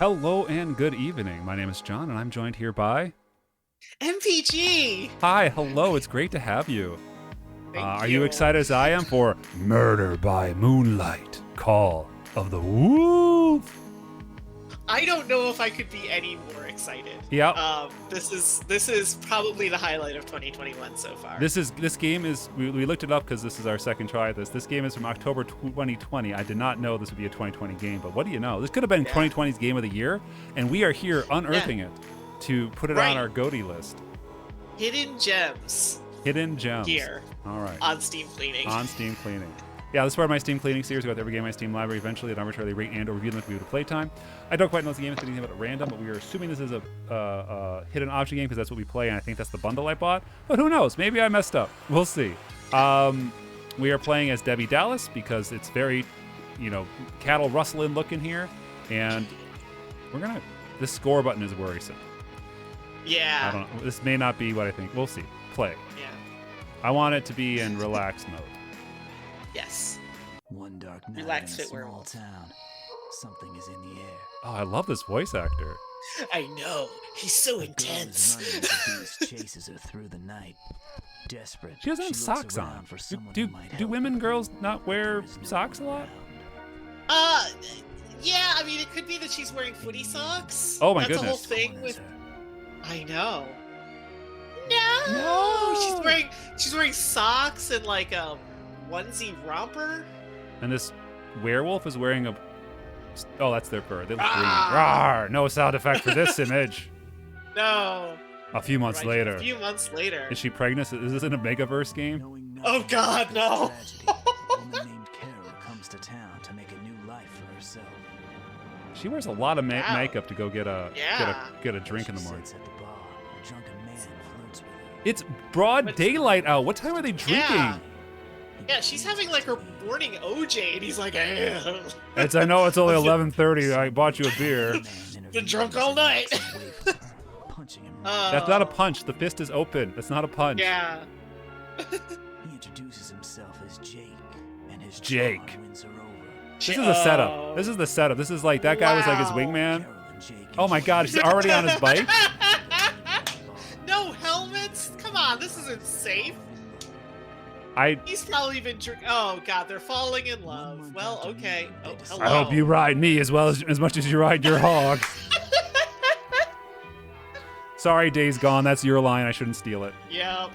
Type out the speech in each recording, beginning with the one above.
Hello and good evening. My name is John, and I'm joined here by... MPG! Hi, hello, it's great to have you. Thank Are you you. excited as I am for Murder by Moonlight, Call of the Wolf? I don't know if I could be any more excited. Yeah. This is probably the highlight of 2021 so far. This game is we looked it up because this is our second try at this. This game is from October 2020. I did not know this would be a 2020 game, but what do you know? This could have been 2020's game of the year, and we are here unearthing it to put it on our GOTY list. Hidden gems. Hidden gems. Here. All right. On Steam Cleaning. On Steam Cleaning. Yeah, this is part of my Steam Cleaning series. We got every game in my Steam library eventually, and arbitrarily rate and or review them if we go to playtime. I don't quite know if the game is anything about it random, but we are assuming this is a hidden object game because that's what we play, and I think that's the bundle I bought. But who knows? Maybe I messed up. We'll see. We are playing as Debbie Dallas because it's very, cattle rustling looking here, and this score button is worrisome. Yeah. I don't know. This may not be what I think. We'll see. Play. Yeah. I want it to be in relaxed mode. Yes. One dark night Relax in a Fit small Werewolf. town. Something is in the air. Oh, I love this voice actor. I know. He's so A girl is intense. running as the beast chases her through the night. Desperate, She doesn't have looks socks around on. for someone Do who might do help women, her. girls not wear There is no socks a one lot? around. Yeah, I mean, it could be that she's wearing footy socks. Oh my That's goodness. a whole thing Corners with... her. I know. No! She's wearing socks and like a onesie romper. And this werewolf is wearing a... Oh, that's their fur. They look green. Ah! Rawr! No sound effect for this image. No. A few months Right, later. A few months later. Is she pregnant? Is this in a Megaverse game? Knowing Oh, nothing God, about no. this tragedy, a woman named Carol comes to town to make a new life for herself. She wears a lot of Wow. makeup to go get a drink in the She morning. sits at the bar. A drunken man flirts with her. It's broad But- daylight out. What time are they drinking? Yeah. Yeah, she's having like her morning OJ, and he's like, "Eh." I know it's only 11:30. I bought you a beer. Been drunk all night. Punching him. That's not a punch. The fist is open. That's not a punch. Yeah. He introduces himself as Jake, and his Jake. charm wins her over. This is the setup. This is the setup. This is like that guy was like his Wow. wingman. Carol and Jake Oh my God, he's already on his bike. No helmets? Come on, this isn't safe. I He's probably been drinking. Oh God, they're falling in love. Well, okay. Oh, hello. I hope you ride me as well as much as you ride your hog. Sorry, Days Gone. That's your line. I shouldn't steal it. Yep.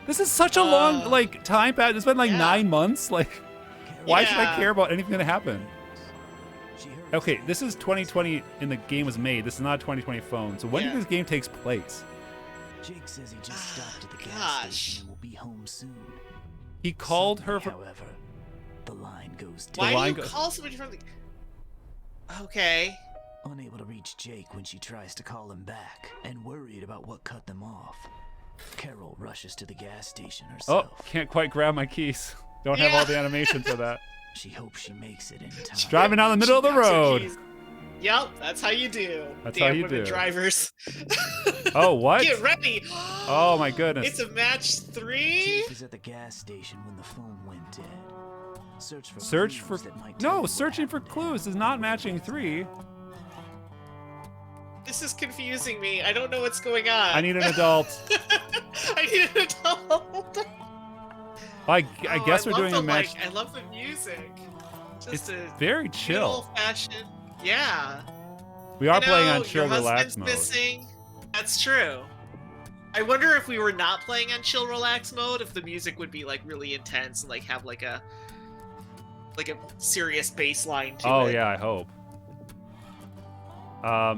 This is such a long time pass. It's been like Yeah. 9 months. Like, why should I Yeah. care about anything that happened? She heard Okay, this is 2020 and the game was made. This is not a 2020 phone. So when Yeah. did this game takes place? Jake says he just stopped at the gas Gosh. station and will be home soon. He called her for. However, the line goes dead. Why line do you go- call somebody from the? Okay. Unable to reach Jake when she tries to call him back, and worried about what cut them off, Carol rushes to the gas station Oh, herself. can't quite grab my keys. Don't have all the animation for that. She hopes she makes it in time. Driving down the middle of the She got her road. keys. Yep, that's how you do. That's Damn how you women do. drivers. Oh, what? Get ready. Oh my goodness. It's a match 3. Jake is at the gas station when the phone went dead. Search Search clues for. that might tell you No, what searching for happened clues is not matching 3. This is confusing me. I don't know what's going on. I need an adult. I need an adult. I Oh, guess we're love doing the, a match. I love the music. It's Just a very chill. old-fashioned. Yeah. We are I playing know, on chill, your relax husband's mode. missing. That's true. I wonder if we were not playing on chill, relax mode, if the music would be like really intense and like have like a serious bass line to Oh it. yeah, I hope.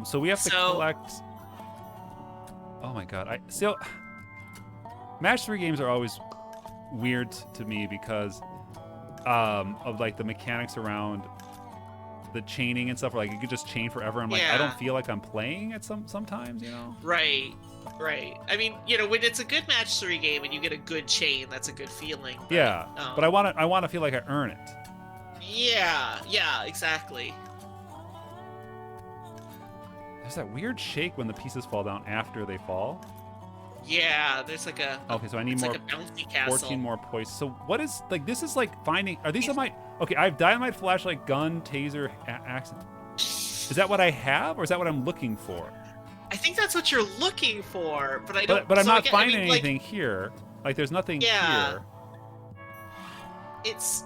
So we have to So- collect. Oh my God! Match 3 games are always weird to me because of like the mechanics around the chaining and stuff. Where, like you could just chain forever. I'm like, I don't Yeah. feel like I'm playing at sometimes, you know. Right. I mean, when it's a good match 3 game and you get a good chain, that's a good feeling. But, Yeah, but I want to feel like I earn it. Yeah, exactly. There's that weird shake when the pieces fall down after they fall. Yeah, there's like a Okay, so I need it's more. like a bouncy castle. 14 more points. So what is like? This is like finding. Are these on my? Okay, I have dynamite, flashlight, gun, taser, axe. Is that what I have, or is that what I'm looking for? I think that's what you're looking for, but I don't. But I'm so not again, finding like, anything here. Like, there's nothing Yeah. here. It's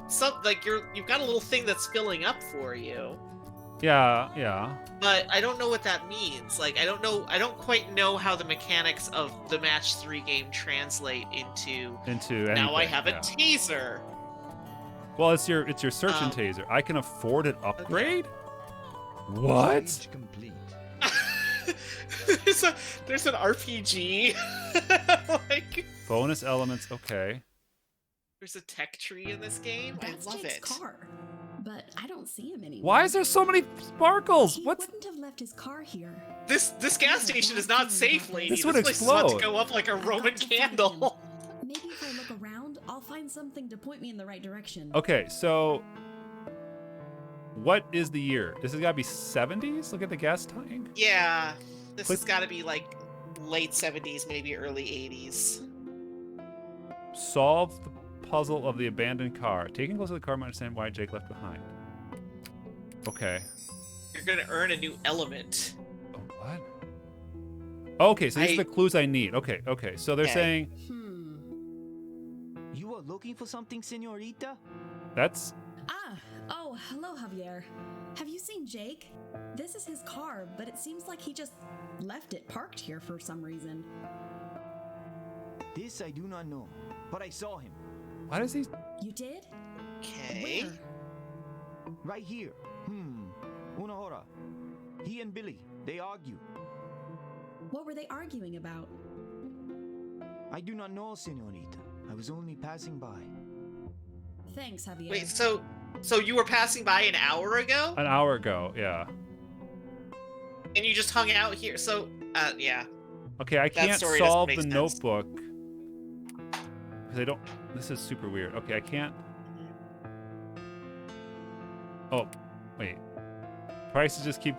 some like you've got a little thing that's filling up for you, Yeah. but I don't know what that means. Like I don't quite know how the mechanics of the match 3 game translate into Anything. now I have a yeah. taser. Well, it's your searching taser. I can afford an upgrade? What? Stage complete. there's an RPG. like Bonus elements, okay. there's a tech tree in this game. That's I love Jake's it. car, but I don't see him anymore. Why is there so many sparkles? He What's wouldn't have left his car here. This gas station is not safe, lady. This would place is about explode. to go up like a I've Roman got to find candle. him. Maybe if I look around, I'll find something to point me in the right direction. Okay, so what is the year? This has got to be 70s? Look at the gas tank. Yeah, this Click- has got to be like late 70s, maybe early 80s. Solve the puzzle of the abandoned car. Taking close to the car might understand why Jake left behind. Okay. You're gonna earn a new element. Oh, what? Okay, so these are the clues I need. Okay. So they're Okay. saying You are looking for something, señorita? that's Oh, hello, Javier. Have you seen Jake? This is his car, but it seems like he just left it parked here for some reason. This I do not know, but I saw him. why does he You did? Okay. Where? Right here. Una hora. He and Billy, they argue. What were they arguing about? I do not know, señorita. I was only passing by. Thanks, Javier. Wait, so you were passing by an hour ago, an hour ago? Yeah. and you just hung out here. So, yeah. Okay, I can't story doesn't solve make the sense. notebook because I don't. This is super weird. Okay, I can't. Oh, wait. Prices just keep.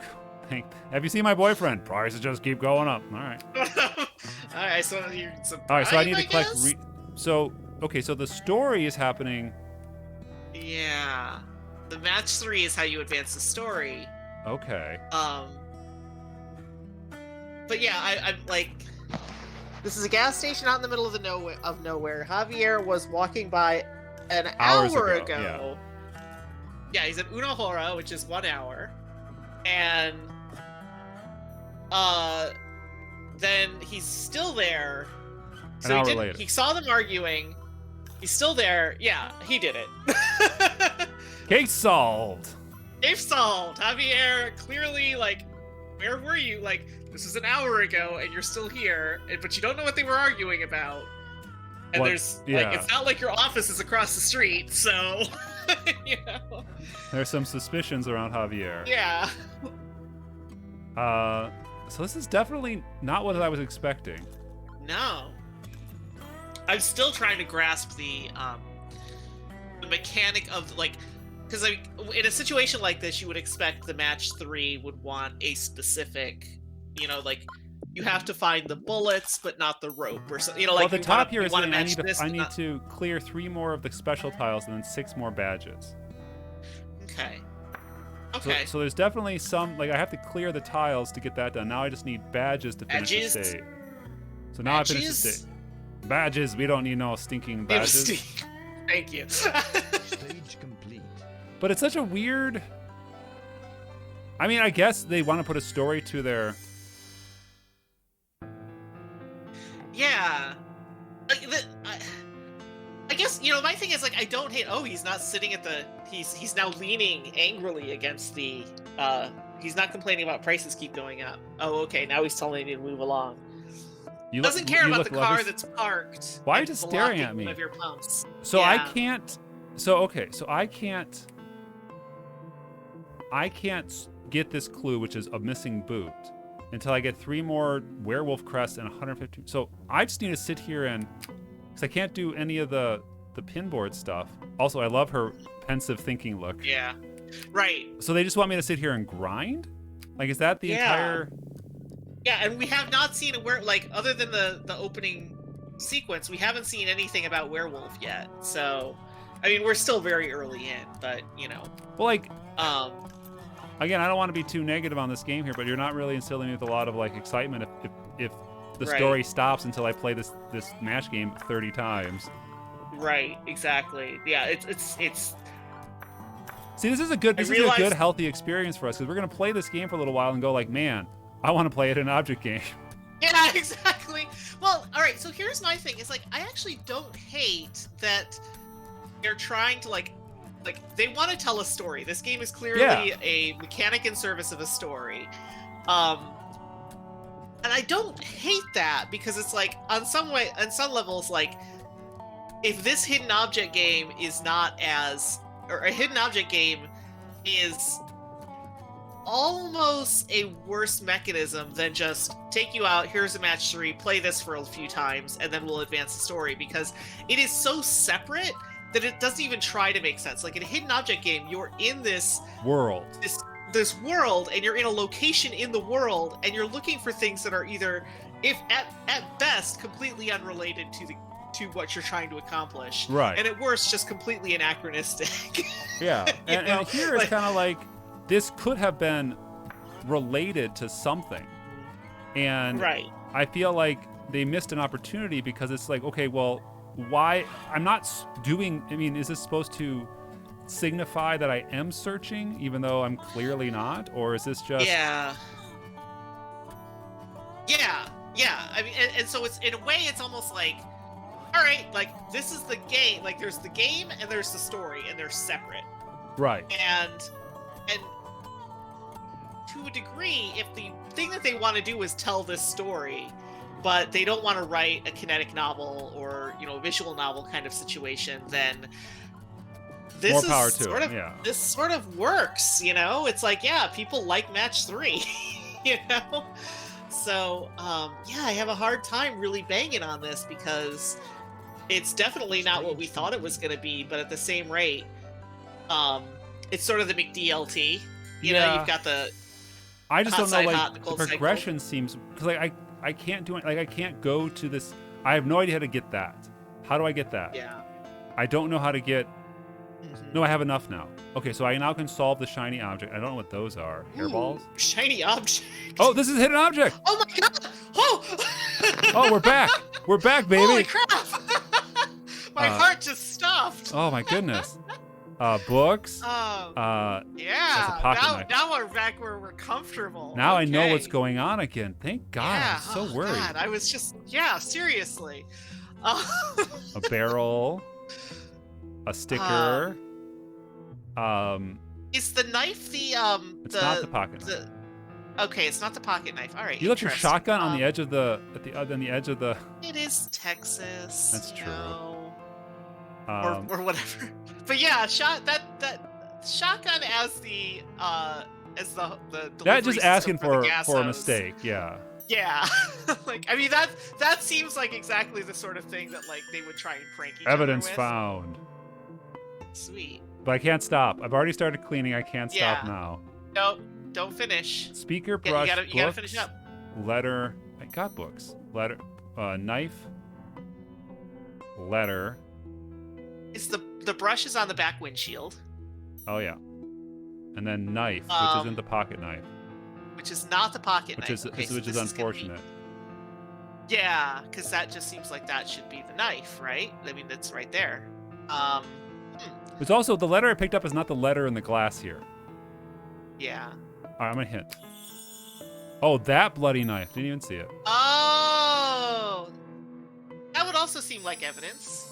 Have you seen my boyfriend? Prices just keep going up. All right. All right, so you're All right. So I need to collect. guess? So okay. So the story is happening. Yeah. The match 3 is how you advance the story. Okay. But yeah, I'm like, this is a gas station out in the middle of nowhere. Javier was walking by an Hours hour ago, Yeah, he's at Una Hora, which is 1 hour, and then he's still there. An hour later. He saw them arguing. He's still there. Yeah, he did it. Case solved. They've solved. Javier, clearly, like, where were you? Like, this is an hour ago, and you're still here, but you don't know what they were arguing about. And What- there's, yeah. like, it's not like your office is across the street, so, you know. There's some suspicions around Javier. Yeah. So this is definitely not what I was expecting. No. I'm still trying to grasp the mechanic of, like, because in a situation like this, you would expect the match 3 would want a specific, you know, like, you have to find the bullets, but not the rope, or something. You know, like, Well, the you top wanna, here you is wanna saying I match need this, to but not- to clear 3 more of the special tiles and then 6 more badges. Okay. So, Okay. so there's definitely some, like, I have to clear the tiles to get that done. Now I just need badges to finish Badges? the state. So now I finish the Badges? state. Badges, we don't need no stinking badges. Thank you. Stage complete. But it's such a weird. I mean, I guess they want to put a story to their. Yeah. Like, I guess, you know, my thing is, like, I don't hate, oh, he's not sitting at the, he's now leaning angrily against the, he's not complaining about prices keep going up. Oh, okay, now he's telling me to move along. You Doesn't care you about look the car lovely. that's parked. Why are you and just staring blocking at me? One of your pumps. So I Yeah. can't. So okay. So I can't. I can't get this clue, which is a missing boot, until I get 3 more werewolf crests and 150. So I just need to sit here and, because I can't do any of the pinboard stuff. Also, I love her pensive thinking look. Yeah. Right. So they just want me to sit here and grind? Like, is that the Yeah. entire? Yeah, and we have not seen a like, other than the opening sequence, we haven't seen anything about werewolf yet. So, I mean, we're still very early in, but, you know. Well, like, Um, again, I don't want to be too negative on this game here, but you're not really instilling me with a lot of like excitement if the Right. story stops until I play this match game 30 times. Right, exactly. Yeah, it's See, this is a good realized- healthy experience for us because we're gonna play this game for a little while and go like, man, I want to play it in an object game. yeah, exactly. Well, all right. So here's my thing: is like I actually don't hate that they're trying to like they want to tell a story. This game is clearly Yeah. a mechanic in service of a story. And I don't hate that because it's like on some levels, like if this hidden object game is not as, or a hidden object game is almost a worse mechanism than just take you out, here's a match 3, play this for a few times, and then we'll advance the story, because it is so separate that it doesn't even try to make sense. Like in a hidden object game, you're in this World. this world, and you're in a location in the world, and you're looking for things that are either, if at best, completely unrelated to what you're trying to accomplish, Right. and at worst, just completely anachronistic. Yeah, You and know, here it's like- kind of like this could have been related to something, and Right. I feel like they missed an opportunity because it's like, okay, well, why? I'm not doing. I mean, is this supposed to signify that I am searching, even though I'm clearly not, or is this just? Yeah. I mean, and so it's, in a way, it's almost like, all right, like this is the game. Like there's the game and there's the story, and they're separate. Right. And to a degree, if the thing that they want to do is tell this story, but they don't want to write a kinetic novel or a visual novel kind of situation, then this More is power to sort it, of yeah. this sort of works. It's like, yeah, people like match 3. So yeah, I have a hard time really banging on this because it's definitely not what we thought it was going to be, but at the same rate, it's sort of the McDLT. Yeah. You've got the I just hot don't know, side like hot, the the cold side cold. progression seems because like I can't do it. Like I can't go to this. I have no idea how to get that. How do I get that? yeah. I don't know how to get. Mhm. No, I have enough now. Okay, so I now can solve the shiny object. I don't know what those are. Hairballs? Ooh, shiny object. Oh, this is hidden object. Oh my god! Oh! Oh, we're back. We're back, baby. Holy crap! My heart just stopped. Oh my goodness. Books. Yeah. That's a pocket knife. Now we're back where we're comfortable. Now I know what's Okay. going on again. Thank God. Yeah. I was so oh, worried. God. I was just, seriously. A barrel. A sticker. Is the knife the It's not the pocket knife. Okay, it's not the pocket knife. All right. You left your interesting. shotgun on the edge of the on the edge of the. It is Texas. That's you true. know, Um, or whatever. But yeah, that shotgun as the that delivery just system asking for, the for gas a hose. mistake. Yeah. Yeah, like I mean that seems like exactly the sort of thing that like they would try and prank each Evidence other with. found. Sweet. But I can't stop. I've already started cleaning. I can't stop Yeah. now. Nope, don't finish. Speaker, Yeah, brush, you gotta books, finish up. letter. I got books. Letter, knife, letter. It's the brush is on the back windshield, Oh yeah. And then knife, which Um, isn't the pocket knife, which is not the pocket which knife. is Okay, so which is this gonna be- unfortunate. Yeah, because that just seems like that should be the knife, right? I mean, that's right there. It's also the letter I picked up is not the letter in the glass here. Yeah. All right, I'm gonna hint. Oh, that bloody knife. Didn't even see it. Oh, that would also seem like evidence.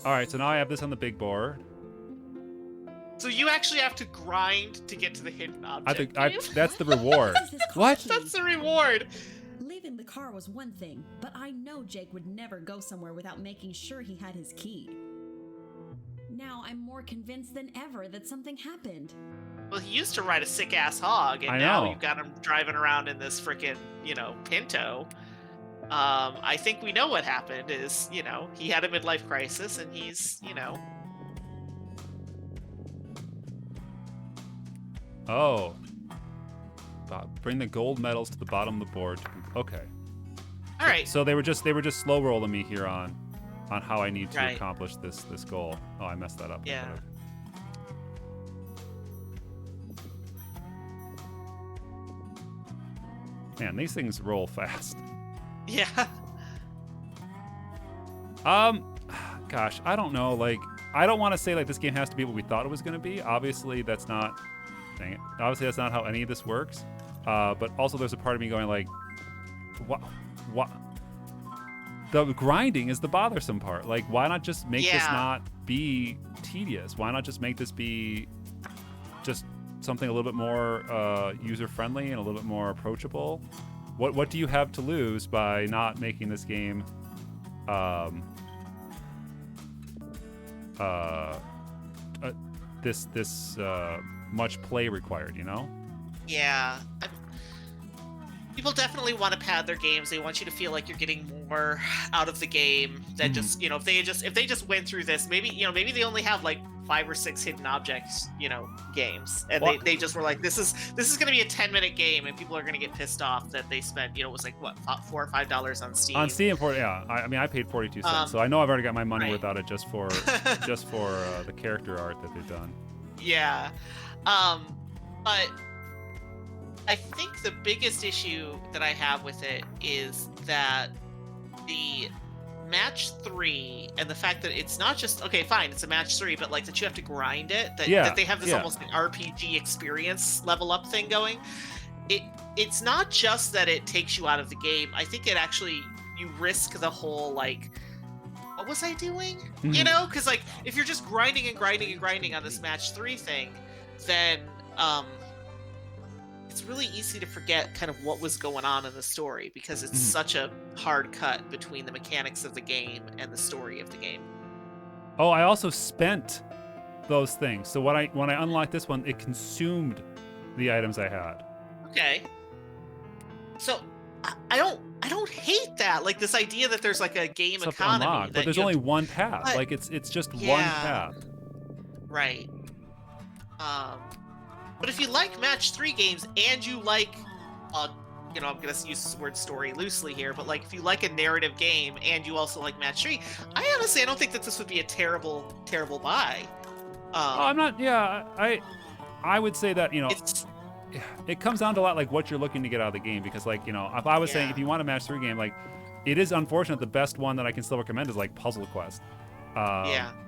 All right, so now I have this on the big board. So you actually have to grind to get to the hidden object. I think do you? that's the reward. This is his car What? key. That's the reward. Leaving the car was one thing, but I know Jake would never go somewhere without making sure he had his key. Now I'm more convinced than ever that something happened. Well, he used to ride a sick ass hog, and I now know. you've got him driving around in this freaking, Pinto. I think we know what happened. Is he had a midlife crisis, and he's Oh. Bring the gold medals to the bottom of the board. Okay. all right. So they were just slow rolling me here on how I need to Right. accomplish this goal. Oh, I messed that up. Yeah. Man, these things roll fast. Yeah. Gosh, I don't know. Like, I don't want to say like this game has to be what we thought it was going to be. Obviously, that's not. Dang it. Obviously, that's not how any of this works. But also, there's a part of me going like, what? The grinding is the bothersome part. Like, why not just make this not be tedious? Why not just make this be just something a little bit more user-friendly and a little bit more approachable? What do you have to lose by not making this game this much play required, you know? Yeah. People definitely want to pad their games. They want you to feel like you're getting more out of the game than just, you know, if they just went through this, maybe they only have like 5 or 6 hidden objects, you know, games, and they just were like, this is going to be a 10-minute game, and people are going to get pissed off that they spent, you know, it was like what, $4 or $5 on Steam. On Steam, I mean, I paid 42 cents, so I know I've already got my money without it just for the character art that they've done. Yeah, but I think the biggest issue that I have with it is that the match 3 and the fact that it's not just, okay, fine, it's a match 3, but like that you have to grind it, that they have this almost an RPG experience level up thing going. It's not just that it takes you out of the game. I think it actually, you risk the whole like, what was I doing? Mm-hmm. You know, because like if you're just grinding on this match 3 thing, then it's really easy to forget kind of what was going on in the story, because it's such a hard cut between the mechanics of the game and the story of the game. Oh, I also spent those things. So when I unlocked this one, it consumed the items I had. Okay. So I don't hate that. Like this idea that there's like a game It's economy. unlocked, but there's only one path. But, like it's just one path. Right. But if you like match 3 games and you like, you know, I'm gonna use this word story loosely here, but like if you like a narrative game and you also like match 3, I don't think that this would be a terrible buy. I'm not. Yeah, I would say that, you know, it comes down to a lot like what you're looking to get out of the game, because like, you know, if I was saying if you want a match 3 game, like it is unfortunate the best one that I can still recommend is like Puzzle Quest.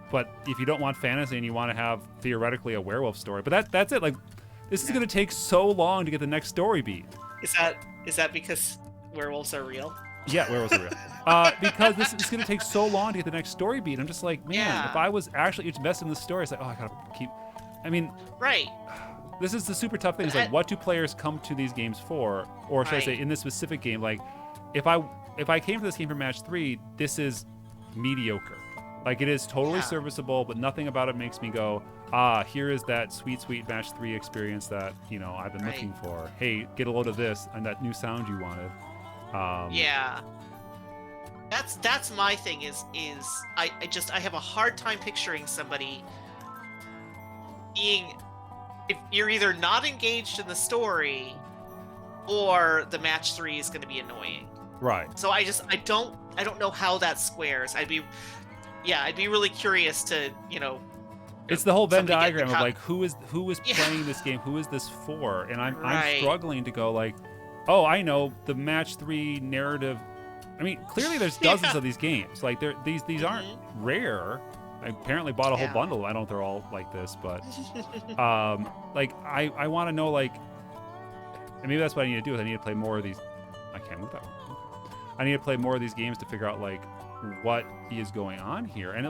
But if you don't want fantasy and you want to have theoretically a werewolf story, but that's it. Like this is going to take so long to get the next story beat. Is that because werewolves are real? Yeah, werewolves are real. Because this is going to take so long to get the next story beat. I'm just like, man, if I was actually invested in the story, it's like, oh, I gotta keep. I mean, right. This is the super tough thing. It's like, what do players come to these games for? Or should I say, in this specific game, like, if I came to this game for match 3, this is mediocre. Like, it is totally serviceable, but nothing about it makes me go, here is that sweet match 3 experience that, you know, I've been looking for. Hey, get a load of this and that new sound you wanted. That's my thing is I have a hard time picturing somebody being, if you're either not engaged in the story or the match 3 is going to be annoying. Right. So I don't know how that squares. I'd be really curious to, you know. It's the whole Venn diagram of like who is playing this game, who is this for, and I'm struggling to go like, oh, I know the match 3 narrative. I mean, clearly there's dozens of these games. Like these aren't rare. I apparently bought a whole bundle. I don't know if they're all like this, but like I want to know, like, and maybe that's what I need to do is I need to play more of these. I can't move that one. I need to play more of these games to figure out like what is going on here. And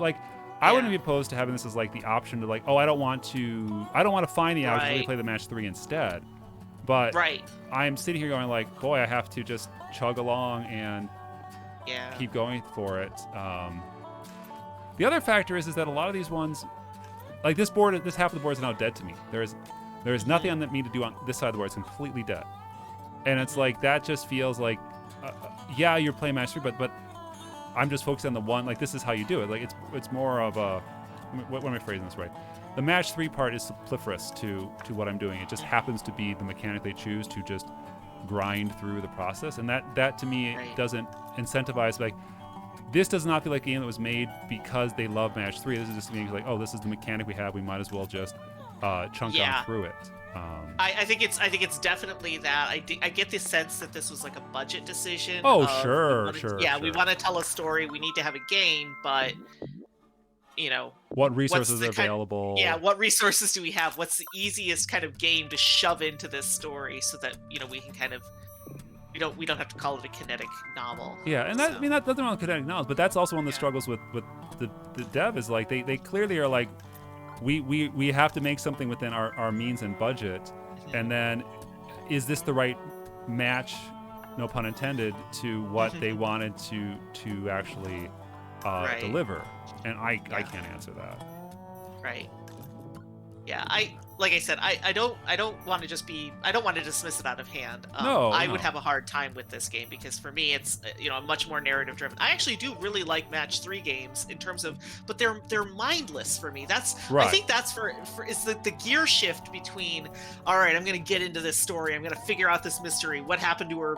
I wouldn't be opposed to having this as like the option to like, oh, I don't want to find the option to really play the match 3 instead. But I'm sitting here going like, boy, I have to just chug along and keep going for it. The other factor is that a lot of these ones, like this half of the board is now dead to me. There is nothing on me to do on this side of the board. It's completely dead. And it's like, that just feels like, you're playing match 3, but I'm just focused on the one. Like, this is how you do it. Like, it's more of a, what am I phrasing this right? The match 3 part is superfluous to what I'm doing. It just happens to be the mechanic they choose to just grind through the process, and that to me doesn't incentivize. Like, this does not feel like a game that was made because they love match 3. This is just being like, oh, this is the mechanic we have. We might as well just chunk on through it. I think it's definitely that. I get the sense that this was like a budget decision. Oh, of, sure, we want to tell a story. We need to have a game, but you know, what what's resources the are kind- available? yeah, what resources do we have? What's the easiest kind of game to shove into this story so that we can kind of we don't have to call it a kinetic novel. Yeah, and that, I mean, that nothing wrong with kinetic novels, but that's also one of the struggles with the dev is like they clearly are like, we have to make something within our means and budget, and then is this the right match, no pun intended, to what they wanted to actually deliver? And I can't answer that. Right. Yeah, like I said, I don't want to dismiss it out of hand. I would have a hard time with this game because for me it's much more narrative driven. I actually do really like match 3 games in terms of, but they're mindless for me. That's right. I think that's for it's the gear shift between, all right, I'm gonna get into this story, I'm gonna figure out this mystery, what happened to her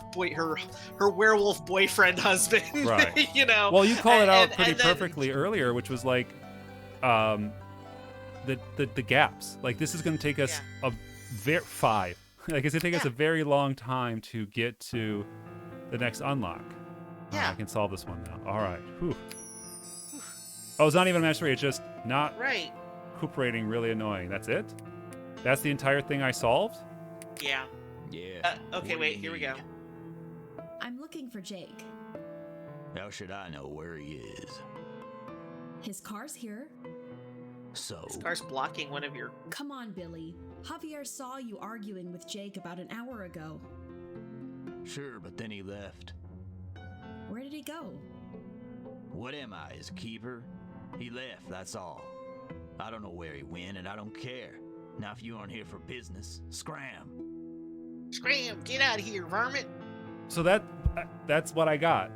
werewolf boyfriend husband, right? Well, you call it out pretty perfectly earlier, which was like, the gaps. Like, this is going to take us like it's going to take us a very long time to get to the next unlock. Yeah. I can solve this one now. All right. Whew. Oh, it's not even a match 3. It's just not recuperating. Really annoying. That's it? That's the entire thing I solved? Yeah. Yeah. Okay, wait. Here we go. I'm looking for Jake. How should I know where he is? His car's here. So. This car's blocking one of your. Come on, Billy. Javier saw you arguing with Jake about an hour ago. Sure, but then he left. Where did he go? What am I, his keeper? He left, that's all. I don't know where he went, and I don't care. Now, if you aren't here for business, scram. Scram! Get out of here, varmint! So that's what I got.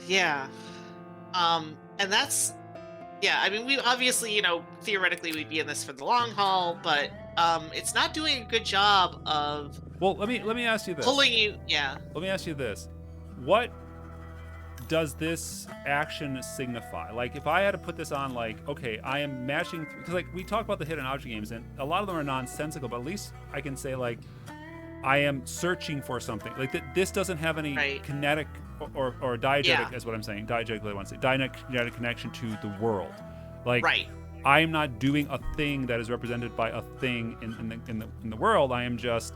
Yeah. And that's. Yeah, I mean, we obviously, theoretically we'd be in this for the long haul, but it's not doing a good job of. Well, let me ask you this. Pulling you, yeah. Let me ask you this: what does this action signify? Like, if I had to put this on, like, okay, I am matching, because like we talk about the hidden object games, and a lot of them are nonsensical, but at least I can say like, I am searching for something. Like this doesn't have any kinetic or diegetic, is what I'm saying. Diegetic, I want to say. Diegetic connection to the world. Like, I am not doing a thing that is represented by a thing in the world. I am just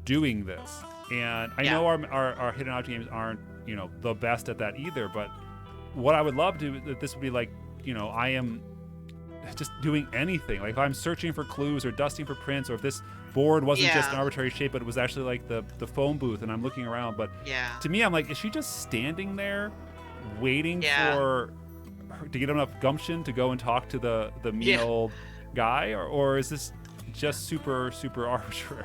doing this. And I know our hidden object games aren't, the best at that either. But what I would love to, this would be like, I am just doing anything. Like, if I'm searching for clues or dusting for prints, or if this board wasn't just an arbitrary shape, but it was actually like the phone booth, and I'm looking around. But to me, I'm like, is she just standing there waiting for her to get enough gumption to go and talk to the mean old guy, or is this just super arbitrary?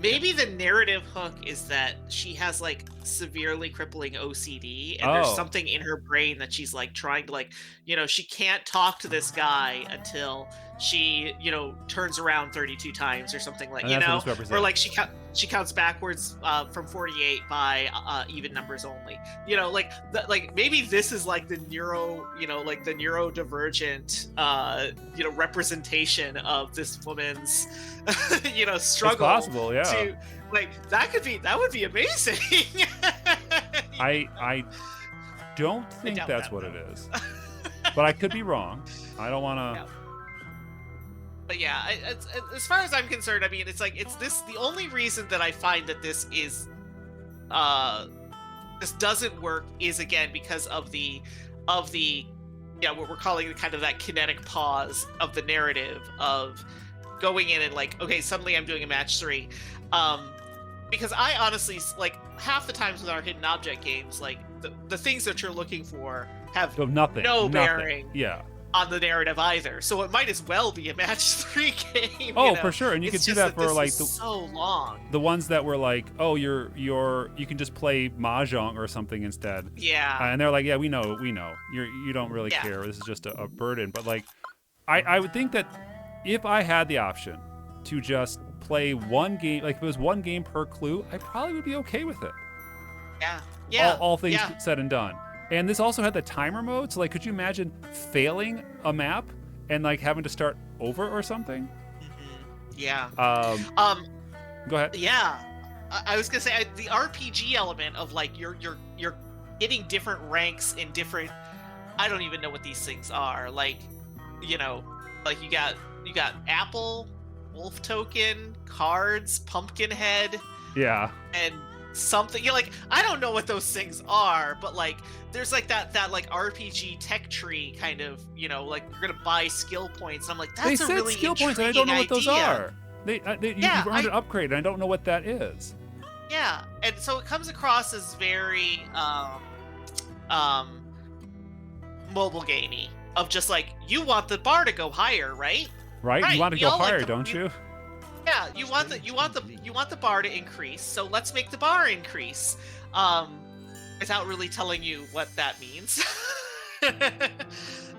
Maybe the narrative hook is that she has like severely crippling OCD, and there's something in her brain that she's like trying to she can't talk to this guy until she turns around 32 times or something, like, or like she counts backwards from 48 by even numbers only, like maybe this is like the the neurodivergent representation of this woman's struggle. It's possible, yeah. To, like, that would be amazing. I don't think that's what it is, but I could be wrong. I don't want to. But yeah, as far as I'm concerned, I mean, it's like, it's this. The only reason that I find that this is, this doesn't work is, again, because of the, what we're calling kind of that kinetic pause of the narrative of going in and like, okay, suddenly I'm doing a match 3, because I honestly, like, half the times with our hidden object games, like the things that you're looking for have no bearing. On the narrative either, so it might as well be a match 3 game. For sure, and you could do that for like so long. The ones that were like, you can just play mahjong or something instead. And they're like, we know, you don't really care. This is just a burden. But like, I would think that if I had the option to just play one game, like if it was one game per clue, I probably would be okay with it. All things said and done. And this also had the timer mode, so like, could you imagine failing a map and like having to start over or something. Yeah. Go ahead. Yeah. I was gonna say the RPG element of like you're getting different ranks in different. I don't even know what these things are. Like, like you got apple, wolf token, cards, pumpkin head. Yeah. And something like I don't know what those things are, but like there's like that like RPG tech tree kind of, like you're gonna buy skill points. I'm like, that's They a said really skill points, and I don't know what those are. You've earned an upgrade, and I don't know what that is. Yeah, and so it comes across as very mobile gamey, of just like you want the bar to go higher, right? Right? You want to go higher, don't you? Yeah, you want the bar to increase, so let's make the bar increase. Without really telling you what that means.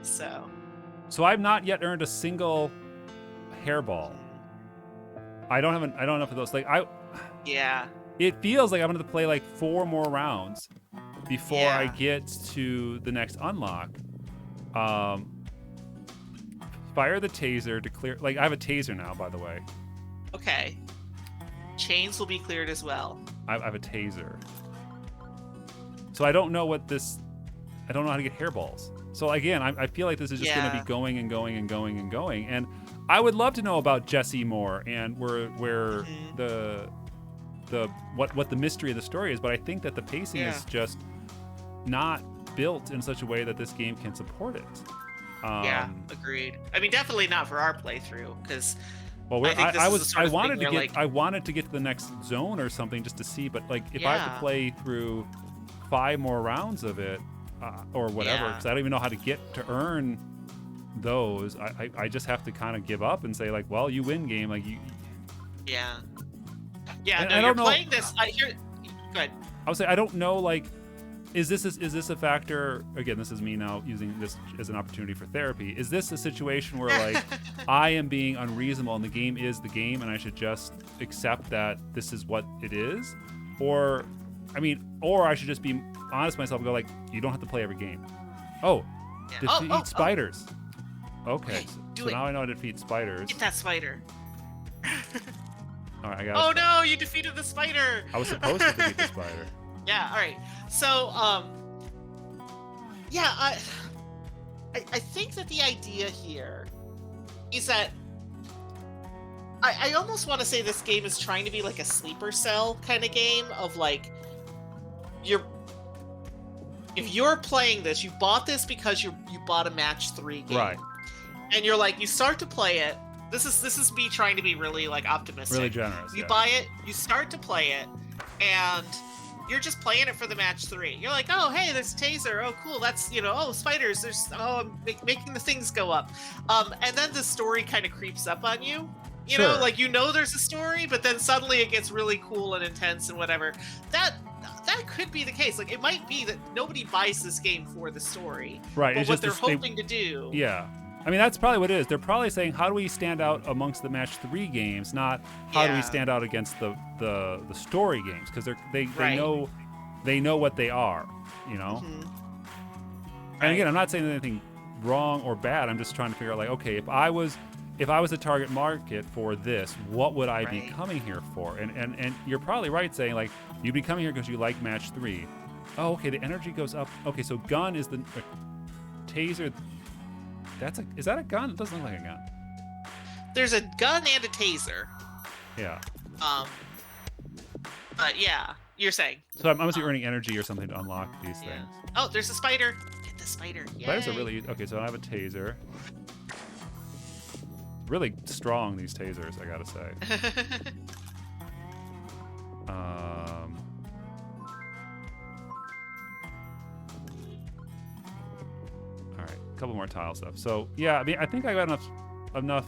So I've not yet earned a single hairball. I don't have enough of those. Like yeah. It feels like I'm going to play like 4 more rounds before I get to the next unlock. Fire the taser to clear. Like I have a taser now, by the way. Okay. Chains will be cleared as well. I have a taser. So I don't know what this. I don't know how to get hairballs. So again, I feel like this is just going to be going and going and going and going. And I would love to know about Jesse more and where what the mystery of the story is. But I think that the pacing is just not built in such a way that this game can support it. Agreed. I mean, definitely not for our playthrough, because well, I wanted to get to the next zone or something just to see. But like, if I have to play through 5 more rounds of it or whatever, because I don't even know how to get to earn those, I just have to kind of give up and say like, well, you win, game. Like you. Yeah. Yeah. And no, I you're don't playing know, this. Go ahead. I would say I don't know. Like, is this a factor? Again, this is me now using this as an opportunity for therapy. Is this a situation where like I am being unreasonable and the game is the game and I should just accept that this is what it is, or I should just be honest with myself and go like, you don't have to play every game. Oh, defeat spiders. Okay, so now I know how to defeat spiders. Get that spider. All right, I got. Oh no, you defeated the spider. I was supposed to defeat the spider. Yeah. All right. So, I think that the idea here is that I almost want to say this game is trying to be like a sleeper cell kind of game of like if you're playing this, you bought this because you bought a match 3 game, right? And you're like, you start to play it. This is me trying to be really like optimistic, really generous. You buy it, you start to play it, and you're just playing it for the match 3. You're like, oh, hey, there's a taser. Oh, cool. That's, oh, spiders. I'm making the things go up. And then the story kind of creeps up on you. You know, like, there's a story, but then suddenly it gets really cool and intense and whatever. That could be the case. Like, it might be that nobody buys this game for the story. Right. But what they're hoping to do. Yeah. I mean, that's probably what it is. They're probably saying, how do we stand out amongst the match 3 games, not how do we stand out against the story games, because they know what they are, Mm-hmm. And again, I'm not saying anything wrong or bad. I'm just trying to figure out like, okay, if I was the target market for this, what would I be coming here for? And you're probably right saying like, you'd be coming here because you like match 3. Oh, okay, the energy goes up. Okay, so gun is the taser. Is that a gun? It doesn't look like a gun. There's a gun and a taser. Yeah. But yeah, you're saying. So I'm obviously earning energy or something to unlock these things. Oh, there's a spider. Get the spider. Yay. Spiders are really okay. So I have a taser. Really strong, these tasers, I gotta say. All right, a couple more tile stuff. So yeah, I mean, I think I got enough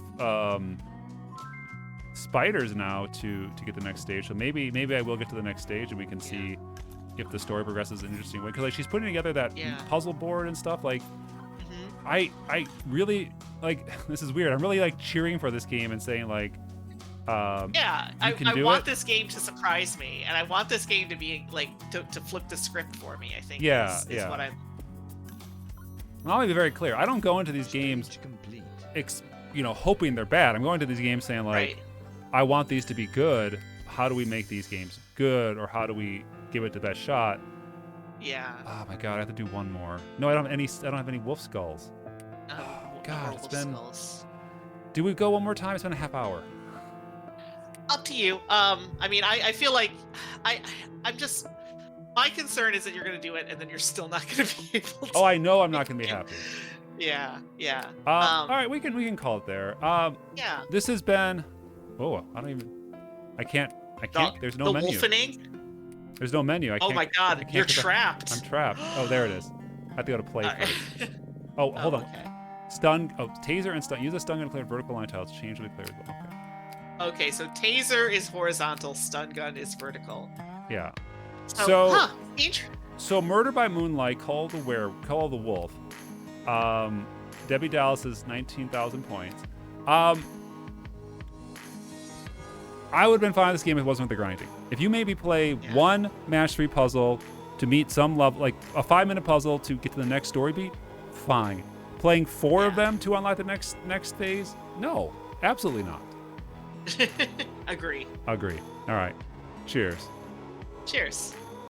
spiders now to get the next stage. So maybe I will get to the next stage and we can see if the story progresses in an interesting way. Because like she's putting together that puzzle board and stuff. Like I really like. This is weird. I'm really like cheering for this game and saying like. I want this game to surprise me, and I want this game to be like to flip the script for me. I think. Is what I'm. I'll be very clear. I don't go into these games hoping they're bad. I'm going to these games saying like, Right. I want these to be good. How do we make these games good, or how do we give it the best shot? Yeah. Oh my god, I have to do one more. No, I don't have any wolf skulls. God, it's been. Skulls. Do we go one more time? It's been a half hour. Up to you. I mean, I feel like I'm just. My concern is that you're gonna do it and then you're still not gonna be able to. Oh, I know I'm not gonna be happy. Yeah. Yeah. All right, we can call it there. Yeah. This has been. Oh, I can't. There's no the menu. Wolfening? There's no menu. Oh my god, you're trapped. I'm trapped. Oh, there it is. I have to go to play first. Oh, hold on. Okay. Stun. Oh, taser and stun. Use a stun gun to clear vertical line tiles. Change the clear as well. Okay. Okay, so taser is horizontal, stun gun is vertical. Yeah. So, So Murder by Moonlight. Call the wolf. Debbie Dallas is 19,000 points. I would have been fine with this game if it wasn't with the grinding. If you made me play one match 3 puzzle to meet some level, like a 5-minute puzzle to get to the next story beat, fine. Playing 4 of them to unlock the next phase? No, absolutely not. Agree. All right. Cheers. Cheers.